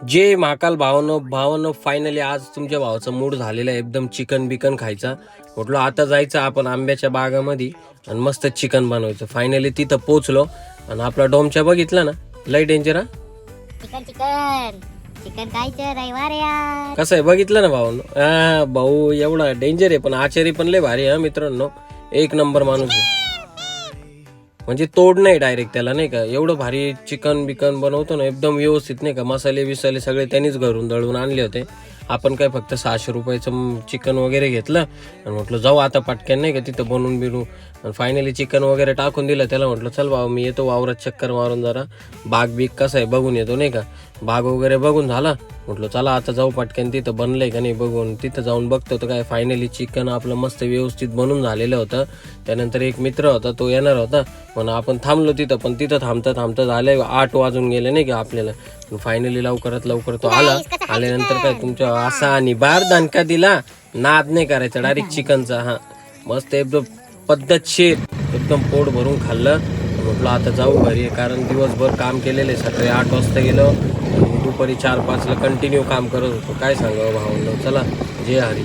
जे महाकाल भावानं फायनली आज तुमच्या भावाचा मूड झालेला आहे एकदम चिकन बिकन खायचा. म्हटलं आता जायचं आपण आंब्याच्या बागामध्ये आणि मस्त चिकन बनवायचं. फायनली तिथं पोचलो आणि आपला डोमच्या बघितला ना, लय डेंजर. चिकन चिकन चिकन खायचं रविवार यार. कसं आहे बघितलं ना भाऊ. भाऊ एवढा डेंजर आहे पण आचारी पण लय भारी आहे मित्रांनो. एक नंबर माणूस आहे, म्हणजे तोड नाही डायरेक्ट त्याला, नाही का. एवढं भारी चिकन बिकन बनवतो ना एकदम व्यवस्थित, नाही का. मसाले बिसाले सगळे त्यांनीच घरून दळून आणले होते. आपण काय फक्त 600 रुपयाचं चिकन वगैरे घेतलं आणि म्हटलं जाऊ आता पटक्यान, नाही का, तिथं बनवून बिरू. आणि फायनली चिकन वगैरे टाकून दिलं त्याला. म्हटलं चल बाबा मी येतो वावरात चक्कर मारून, जरा बाग बीग कसं आहे बघून येतो, नाही का. बाग वगैरे बघून झाला. म्हटलं चला आता जाऊ पटक्यान, तिथं बनलंय का नाही बघून. तिथं जाऊन बघतो तर काय फायनली चिकन आपलं मस्त व्यवस्थित बनून झालेलं होतं. त्यानंतर एक मित्र होता तो येणार होता पण आपण थांबलो तिथं. पण तिथं थांबता झाले 8 वाजून गेले, नाही का आपल्याला. फायनली लवकरात लवकर तो आला. आल्यानंतर काय तुमच्या असा आणि बार दणका दिला. नाद नाही करायचा, डायरेक्ट चिकनचा. हा मस्त एकदम पद्धतशीर एकदम पोट भरून खाल्लं. म्हटलं आता जाऊ घरी, कारण दिवसभर काम केलेले. सकाळी 8 वाजता गेलो, दुपारी 4-5 ला कंटिन्यू काम करत होतो. काय सांगावं भावांनो. चला जय हरी.